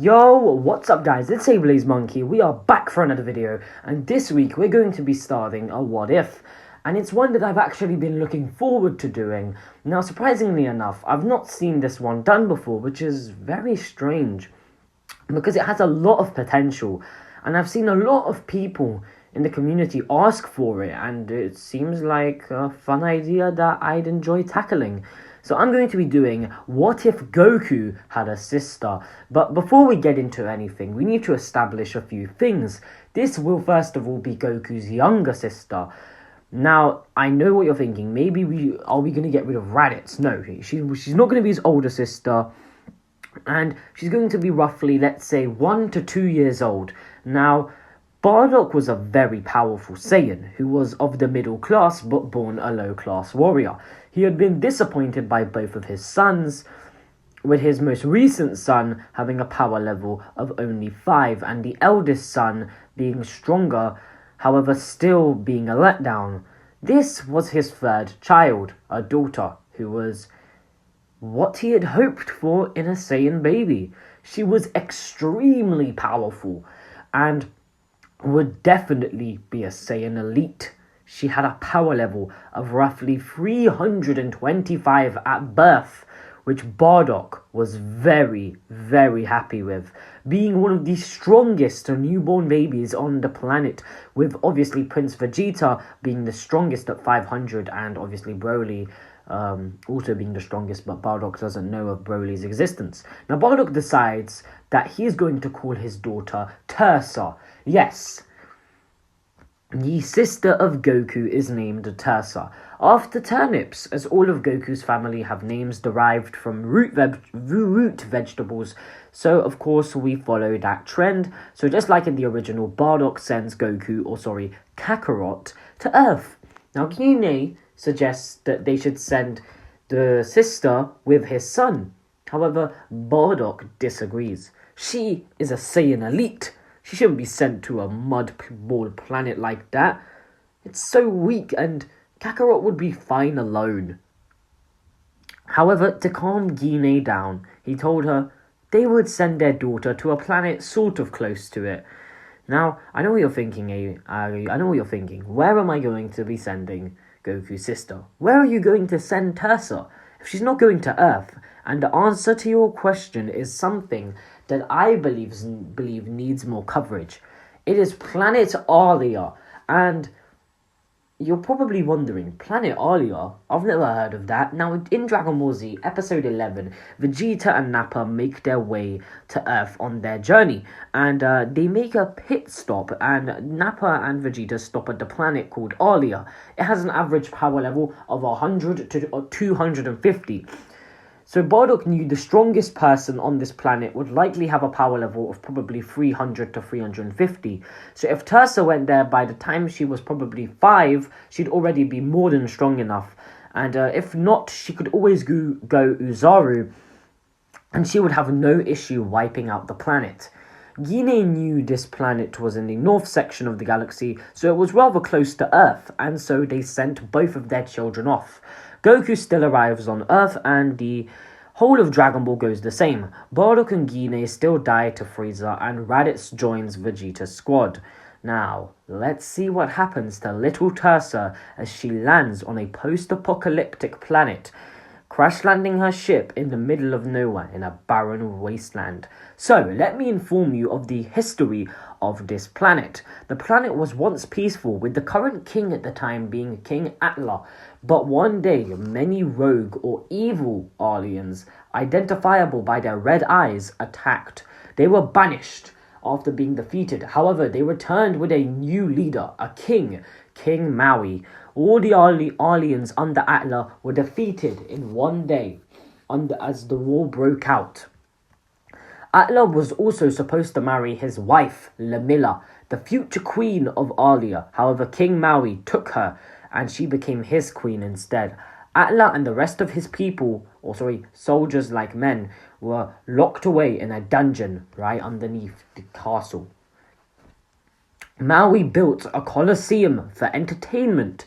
Yo, what's up guys, it's Ablaze Monkey. We are back for another video, and this week we're going to be starting a what if, and it's one that I've actually been looking forward to doing. Now surprisingly enough, I've not seen this one done before, which is very strange, because it has a lot of potential, and I've seen a lot of people in the community ask for it, and it seems like a fun idea that I'd enjoy tackling. So I'm going to be doing what if Goku had a sister. But before we get into anything, we need to establish a few things. This will first of all be Goku's younger sister. Now, I know what you're thinking. Maybe are we going to get rid of Raditz? No, she's not going to be his older sister. And she's going to be roughly, let's say, 1 to 2 years old. Now, Bardock was a very powerful Saiyan who was of the middle class but born a low class warrior. He had been disappointed by both of his sons, with his most recent son having a power level of only 5 and the eldest son being stronger, however still being a letdown. This was his third child, a daughter, who was what he had hoped for in a Saiyan baby. She was extremely powerful and would definitely be a Saiyan elite. She had a power level of roughly 325 at birth, which Bardock was very, very happy with, being one of the strongest newborn babies on the planet, with obviously Prince Vegeta being the strongest at 500, and obviously Broly also being the strongest, but Bardock doesn't know of Broly's existence. Now Bardock decides that he's going to call his daughter Terza. Yes, the sister of Goku is named Terza, after turnips, as all of Goku's family have names derived from root vegetables, so of course we follow that trend. So just like in the original, Bardock sends Kakarot to Earth. Now Gine suggests that they should send the sister with his son. However, Bardock disagrees. She is a Saiyan elite. She shouldn't be sent to a mud ball planet like that. It's so weak, and Kakarot would be fine alone. However, to calm Gine down, he told her they would send their daughter to a planet sort of close to it. Now, I know what you're thinking, I know what you're thinking. Where am I going to be sending Goku's sister? Where are you going to send Terza if she's not going to Earth? And the answer to your question is something that I believe needs more coverage. It is Planet Alia, and you're probably wondering, Planet Alia? I've never heard of that. Now, in Dragon Ball Z, Episode 11, Vegeta and Nappa make their way to Earth on their journey, and they make a pit stop, and Nappa and Vegeta stop at the planet called Alia. It has an average power level of 100 to 250. So Bardock knew the strongest person on this planet would likely have a power level of probably 300 to 350. So if Terza went there by the time she was probably 5, she'd already be more than strong enough. And if not, she could always go Uzaru, and she would have no issue wiping out the planet. Gine knew this planet was in the north section of the galaxy, so it was rather close to Earth, and so they sent both of their children off. Goku still arrives on Earth, and the whole of Dragon Ball goes the same. Bardock and Gine still die to Frieza, and Raditz joins Vegeta's squad. Now, let's see what happens to little Terza as she lands on a post-apocalyptic planet, crash landing her ship in the middle of nowhere in a barren wasteland. So, let me inform you of the history of this planet. The planet was once peaceful, with the current king at the time being King Atla, but one day many rogue or evil aliens, identifiable by their red eyes, attacked. They were banished after being defeated. However, they returned with a new leader, a king, King Maui. All the aliens under Atla were defeated in one day as the war broke out. Atla was also supposed to marry his wife, Lamilla, the future queen of Alia. However, King Maui took her, and she became his queen instead. Atla and the rest of his people, soldiers like men, were locked away in a dungeon right underneath the castle. Maui built a coliseum for entertainment.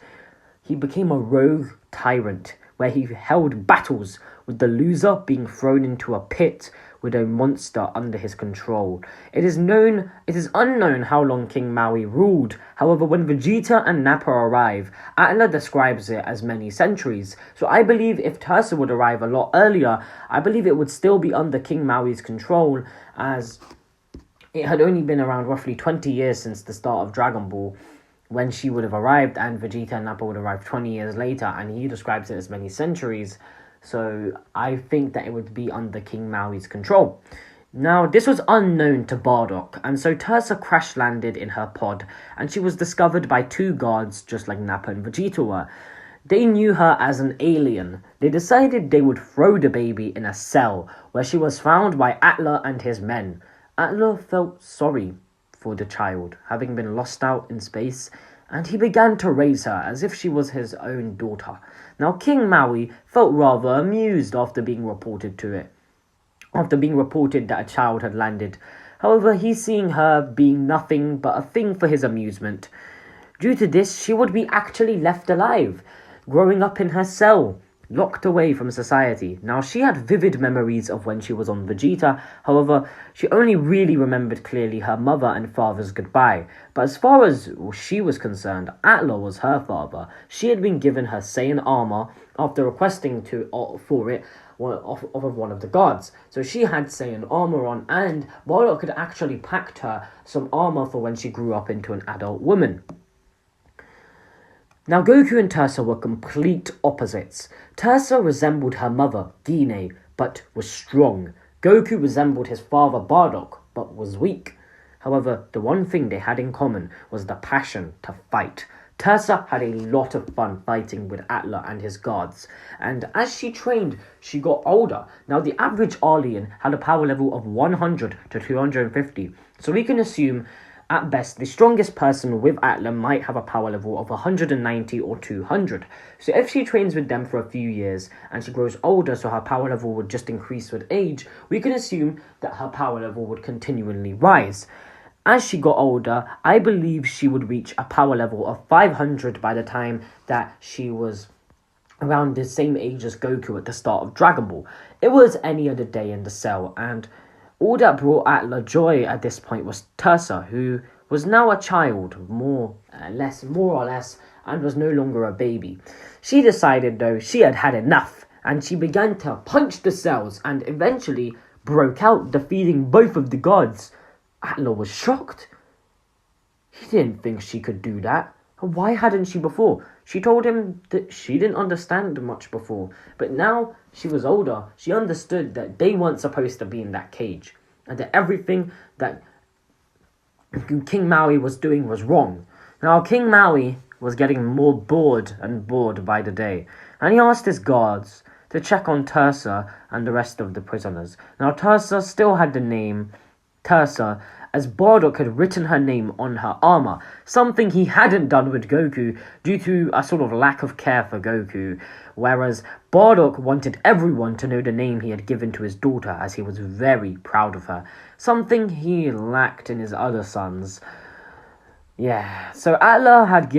He became a rogue tyrant, where he held battles, with the loser being thrown into a pit with a monster under his control. It is unknown how long King Maui ruled. However, when Vegeta and Nappa arrive, Atla describes it as many centuries. So I believe if Tursa would arrive a lot earlier, I believe it would still be under King Maui's control, as it had only been around roughly 20 years since the start of Dragon Ball when she would have arrived, and Vegeta and Nappa would arrive 20 years later, and he describes it as many centuries. So I think that it would be under King Maui's control. Now, this was unknown to Bardock, and so Tursa crash-landed in her pod, and she was discovered by two guards, just like Nappa and Vegeta were. They knew her as an alien. They decided they would throw the baby in a cell, where she was found by Atla and his men. Atla felt sorry for the child, having been lost out in space, and he began to raise her as if she was his own daughter. Now, King Maui felt rather amused after being reported that a child had landed. However, he seeing her being nothing but a thing for his amusement. Due to this, she would be actually left alive, growing up in her cell, locked away from society. Now, she had vivid memories of when she was on Vegeta. However, she only really remembered clearly her mother and father's goodbye. But as far as she was concerned, Atla was her father. She had been given her Saiyan armor after requesting for it of one of the gods. So she had Saiyan armor on, and Bardock had actually packed her some armor for when she grew up into an adult woman. Now, Goku and Tursa were complete opposites. Tursa resembled her mother, Gine, but was strong. Goku resembled his father, Bardock, but was weak. However, the one thing they had in common was the passion to fight. Tursa had a lot of fun fighting with Atla and his guards, and as she trained, she got older. Now, the average alien had a power level of 100 to 250, so we can assume at best, the strongest person with Atla might have a power level of 190 or 200. So if she trains with them for a few years and she grows older, so her power level would just increase with age, we can assume that her power level would continually rise. As she got older, I believe she would reach a power level of 500 by the time that she was around the same age as Goku at the start of Dragon Ball. It was any other day in the cell, and all that brought Atla joy at this point was Tursa, who was now a child, more or less, and was no longer a baby. She decided, though, she had had enough, and she began to punch the cells, and eventually broke out, defeating both of the gods. Atla was shocked. He didn't think she could do that. Why hadn't she before? She told him that she didn't understand much before, but now she was older. She understood that they weren't supposed to be in that cage, and that everything that King Maui was doing was wrong. Now, King Maui was getting more bored by the day, and he asked his guards to check on Tursa and the rest of the prisoners. Now, Tursa still had the name Tursa, as Bardock had written her name on her armor, something he hadn't done with Goku due to a sort of lack of care for Goku, whereas Bardock wanted everyone to know the name he had given to his daughter, as he was very proud of her, something he lacked in his other sons. So Atla had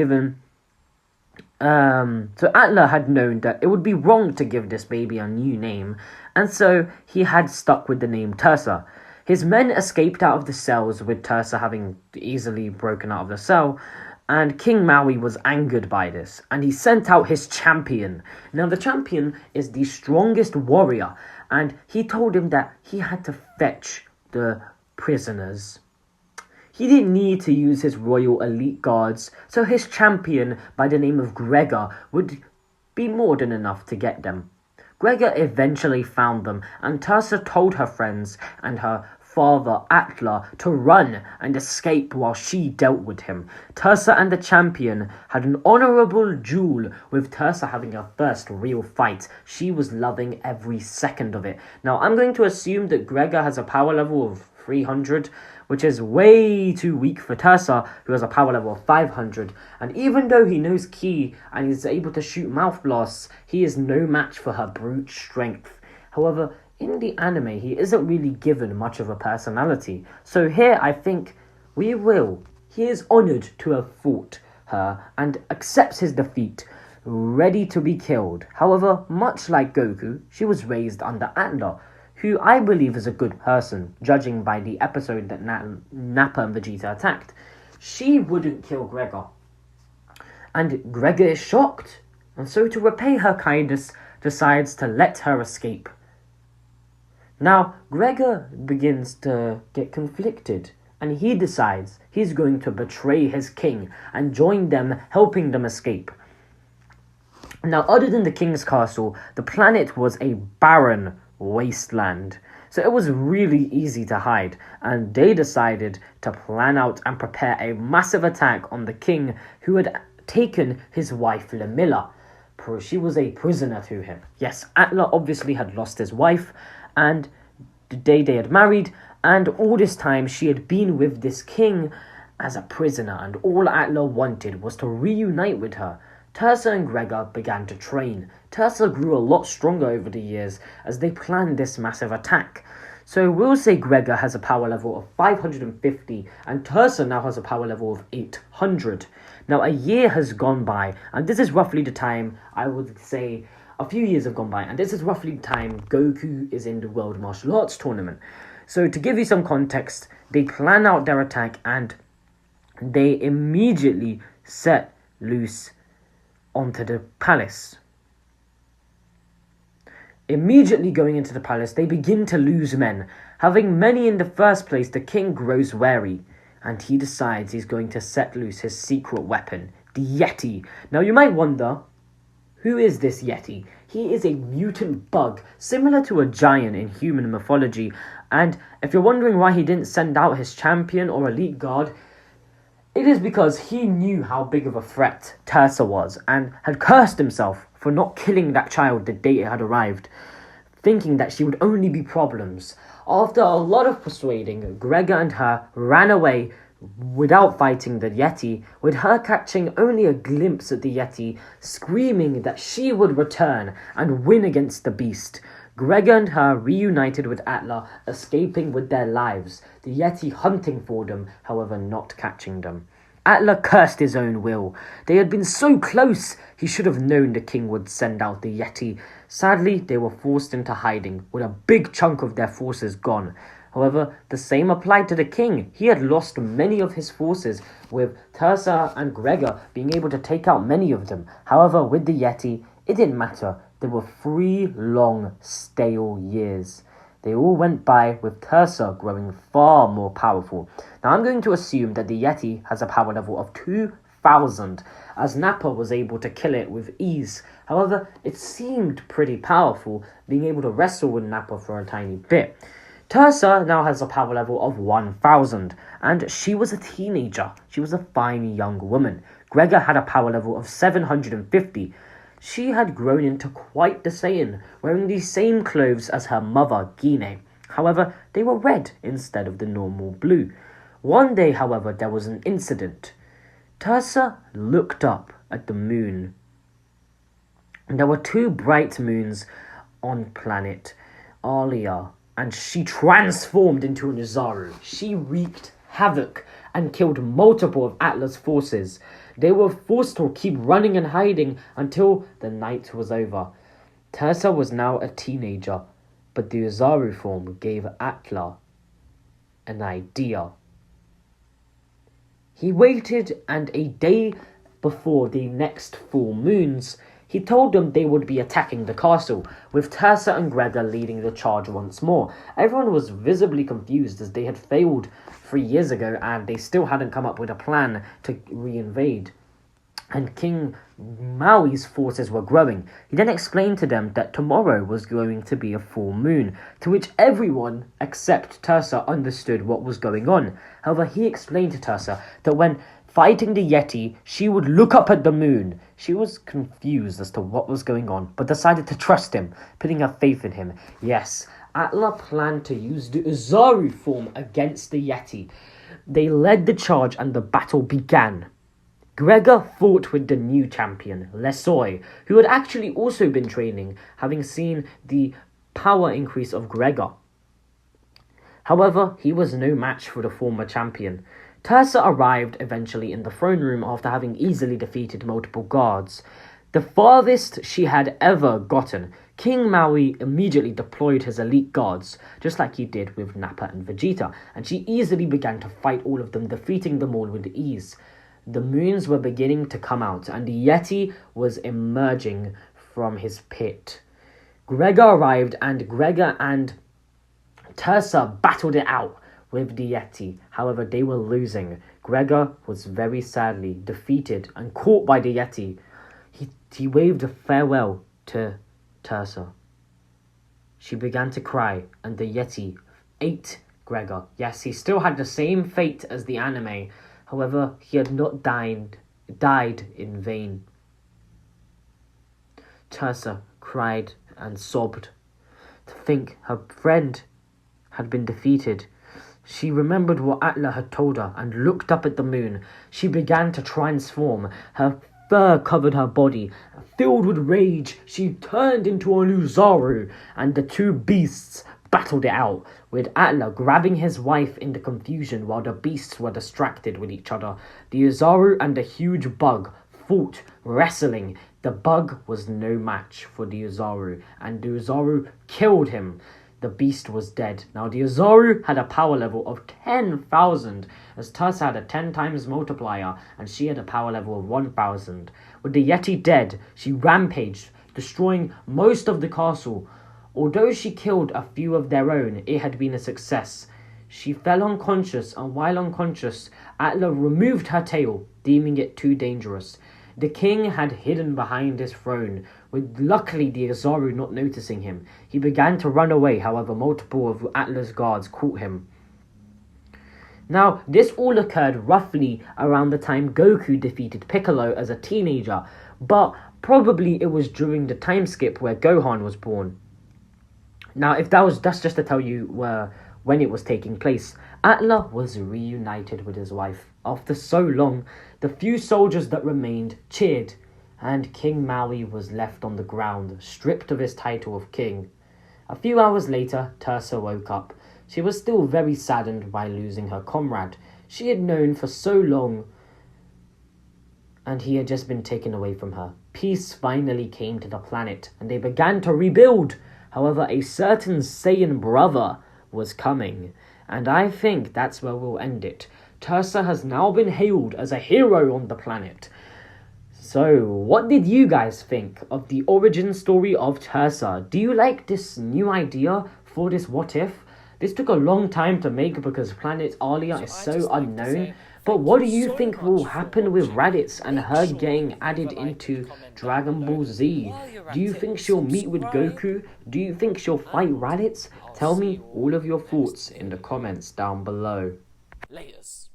known that it would be wrong to give this baby a new name, and so he had stuck with the name Tursa. His men escaped out of the cells, with Tursa having easily broken out of the cell, and King Maui was angered by this, and he sent out his champion. Now, the champion is the strongest warrior, and he told him that he had to fetch the prisoners. He didn't need to use his royal elite guards, so his champion, by the name of Gregor, would be more than enough to get them. Gregor eventually found them, and Tursa told her friends and her father Atla to run and escape while she dealt with him. Tursa and the champion had an honourable duel, with Tursa having her first real fight. She was loving every second of it. Now, I'm going to assume that Gregor has a power level of 300, which is way too weak for Tursa, who has a power level of 500. And even though he knows Ki and is able to shoot mouth blasts, he is no match for her brute strength. However, in the anime, he isn't really given much of a personality. So here, I think he is honoured to have fought her and accepts his defeat, ready to be killed. However, much like Goku, she was raised under Atla, who I believe is a good person, judging by the episode that Nappa and Vegeta attacked, she wouldn't kill Gregor. And Gregor is shocked, and so to repay her kindness, decides to let her escape. Now, Gregor begins to get conflicted, and he decides he's going to betray his king and join them, helping them escape. Now, other than the king's castle, the planet was a barren wasteland, so it was really easy to hide, and they decided to plan out and prepare a massive attack on the king who had taken his wife Lamilla. She was a prisoner to him. Yes, Atla obviously had lost his wife, and the day they had married, and all this time she had been with this king as a prisoner, and all Atla wanted was to reunite with her. Terza and Gregor began to train. Terza grew a lot stronger over the years as they planned this massive attack. So we'll say Gregor has a power level of 550 and Terza now has a power level of 800. Now a year has gone by, and this is roughly the time, I would say a few years have gone by, and this is roughly the time Goku is in the World Martial Arts Tournament. So to give you some context, they plan out their attack and they immediately set loose onto the palace. Immediately going into the palace, they begin to lose men. Having many in the first place, the king grows wary, and he decides he's going to set loose his secret weapon, the Yeti. Now you might wonder, who is this Yeti? He is a mutant bug, similar to a giant in human mythology, and if you're wondering why he didn't send out his champion or elite guard, it is because he knew how big of a threat Terza was and had cursed himself for not killing that child the day it had arrived, thinking that she would only be problems. After a lot of persuading, Gregor and her ran away without fighting the Yeti, with her catching only a glimpse at the Yeti, screaming that she would return and win against the beast. Gregor and her reunited with Atla, escaping with their lives, the Yeti hunting for them, however not catching them. Atla cursed his own will. They had been so close, he should have known the king would send out the Yeti. Sadly, they were forced into hiding, with a big chunk of their forces gone. However, the same applied to the king. He had lost many of his forces, with Terza and Gregor being able to take out many of them. However, with the Yeti, it didn't matter. There were 3 long, stale years. They all went by with Terza growing far more powerful. Now I'm going to assume that the Yeti has a power level of 2,000, as Nappa was able to kill it with ease. However, it seemed pretty powerful, being able to wrestle with Nappa for a tiny bit. Terza now has a power level of 1,000, and she was a teenager. She was a fine young woman. Gregor had a power level of 750. She had grown into quite the Saiyan, wearing the same clothes as her mother, Gine. However, they were red instead of the normal blue. One day, however, there was an incident. Terza looked up at the moon. There were 2 bright moons on planet Alia, and she transformed into an Ozaru. She wreaked havoc and killed multiple of Atla's forces. They were forced to keep running and hiding until the night was over. Terza was now a teenager, but the Ozaru form gave Atla an idea. He waited, and a day before the next full moons, he told them they would be attacking the castle, with Terza and Gregor leading the charge once more. Everyone was visibly confused as they had failed 3 years ago and they still hadn't come up with a plan to reinvade. And King Maui's forces were growing. He then explained to them that tomorrow was going to be a full moon, to which everyone except Terza understood what was going on. However, he explained to Terza that when fighting the Yeti, she would look up at the moon. She was confused as to what was going on, but decided to trust him, putting her faith in him. Yes, Atla planned to use the Ozaru form against the Yeti. They led the charge and the battle began. Gregor fought with the new champion, Lesoi, who had actually also been training, having seen the power increase of Gregor. However, he was no match for the former champion. Terza arrived eventually in the throne room after having easily defeated multiple guards. The farthest she had ever gotten, King Maui immediately deployed his elite guards, just like he did with Nappa and Vegeta, and she easily began to fight all of them, defeating them all with ease. The moons were beginning to come out, and the Yeti was emerging from his pit. Gregor arrived, and Gregor and Tursa battled it out with the Yeti. However, they were losing. Gregor was very sadly defeated and caught by the Yeti. He waved a farewell to Tursa. She began to cry, and the Yeti ate Gregor. Yes, he still had the same fate as the anime. However, he had not died in vain. Tursa cried and sobbed to think her friend had been defeated. She remembered what Atla had told her and looked up at the moon. She began to transform. Her fur covered her body. Filled with rage, she turned into a Luzaru, and the two beasts battled it out, with Atla grabbing his wife in the confusion while the beasts were distracted with each other. The Uzaru and the huge bug fought, wrestling. The bug was no match for the Uzaru, and the Uzaru killed him. The beast was dead. Now, the Uzaru had a power level of 10,000, as Tursa had a 10 times multiplier, and she had a power level of 1,000. With the Yeti dead, she rampaged, destroying most of the castle. Although she killed a few of their own, it had been a success. She fell unconscious, and while unconscious, Atla removed her tail, deeming it too dangerous. The king had hidden behind his throne, with luckily the Uzaru not noticing him. He began to run away, however multiple of Atla's guards caught him. Now, this all occurred roughly around the time Goku defeated Piccolo as a teenager, but probably it was during the time skip where Gohan was born. Now, that's just to tell you when it was taking place. Atla was reunited with his wife. After so long, the few soldiers that remained cheered, and King Maui was left on the ground, stripped of his title of king. A few hours later, Tursa woke up. She was still very saddened by losing her comrade she had known for so long, and he had just been taken away from her. Peace finally came to the planet, and they began to rebuild. However, a certain Saiyan brother was coming, and I think that's where we'll end it. Tursa has now been hailed as a hero on the planet. So, what did you guys think of the origin story of Tursa? Do you like this new idea for this what if? This took a long time to make because planet Alia is so unknown. But what do you think will happen with Raditz and her getting added into Dragon Ball Z? Do you think she'll meet with Goku? Do you think she'll fight Raditz? Tell me all of your thoughts in the comments down below. Laters.